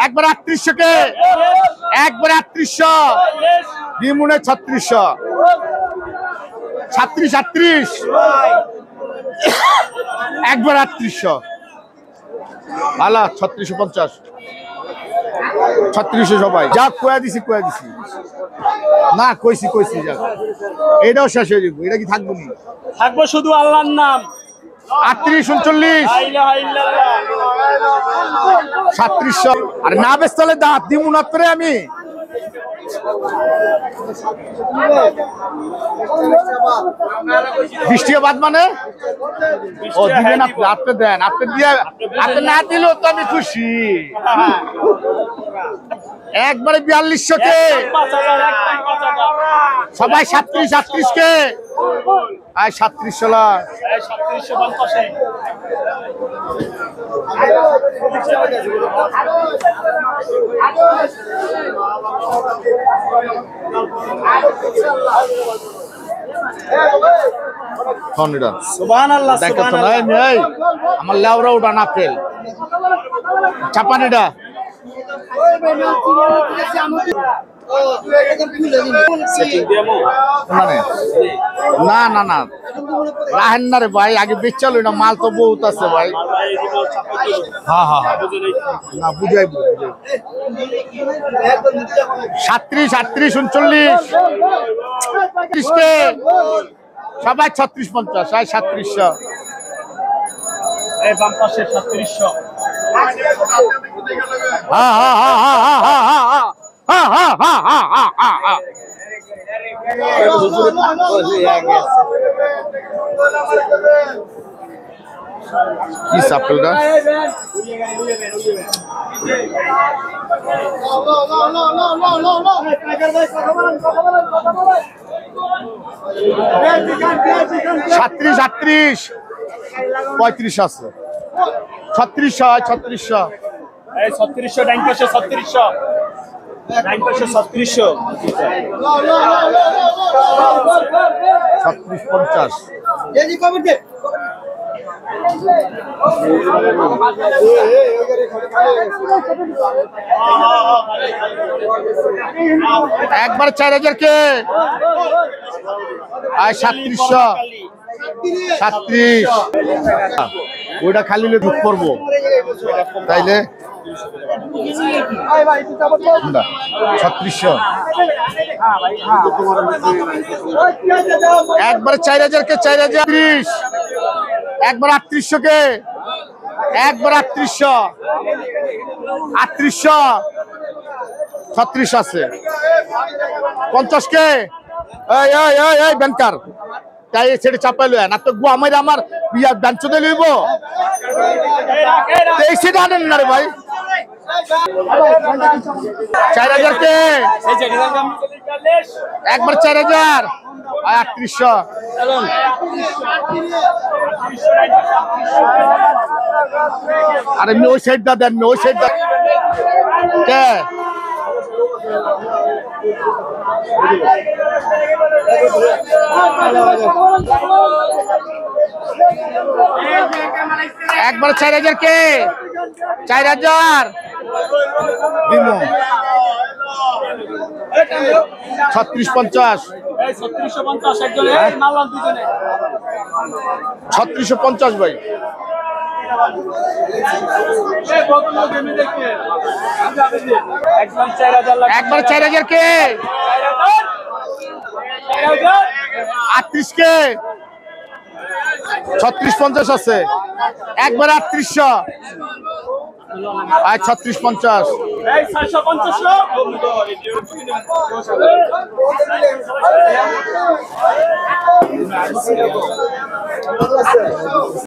একবার 3800 কে, একবার 3800 দ্বিমুনে 3600, 36 38 একবার 3800 আলা 3650 3600 সবাই যা কয়া দিছি না কইছি যা এটাও শেষ হয়ে যাবে। এটা কি থাকবো নি? থাকবো শুধু আল্লাহর নাম। 38 39 3700 আর না বেচলে দাঁত দিমু না করে আমি বৃষ্টি বাদ মানে ও দিবেন আপনি দেন, আপনি দিয়ে আপনি না দিলেও তো আমি খুশি। একবারে 4200 কে সবাই 37 38 কে আয় 3700 লা 3750 সুবহানাল্লাহ সুবহানাল্লাহ। আমার লাউরা উড়ান আপেল চাপানিটা না না না রাহেন না রে ভাই, আগে বেচালো না, মাল তো বহুত আছে ভাই। হ্যাঁ হ্যাঁ না বুঝাই 37 38 39 কে সবাই 3650 আয় 3700 এই বাম পাশে 3700 হ্যাঁ হ্যাঁ হ্যাঁ হ্যাঁ হ্যাঁ হ্যাঁ হ্যাঁ হ্যাঁ হ্যাঁ হ্যাঁ হ্যাঁ হ্যাঁ কি সাপলটা সাত্রিশ 38 35 আছে 3600 3600 এই 3600 ডাইন পাশে 3600 ডাইন পাশে 3600 3650 এই কবে দে একবার 4000 কে আয় 3700 37 ওইটা খালি ঢুক করবো তাইলে 3600 একবার 4000 কে 4030 একবার 3800 কে একবার 3800 36 আছে 50 কে এই ব্যাংকার তাই ছেড়ে চাপাইলো না তো গো আমার বিয়া বেঞ্চ দিয়ে লইব এই সেটা আনেন না রে ভাই 4000 কে একবার 4000 3800 আরে ওই সাইডটা দেন ওই সাইডটা কে একবার 4000 কে 4000 দিমু 3650 এই 3650 একজনে এই মালাল দুজনে 3650 ভাই এই বদল জমি দেখে একদম 4000 লাখ একবার 4000 কে 38 কে 3650 আছে একবার 3800 আর 3650 এই 650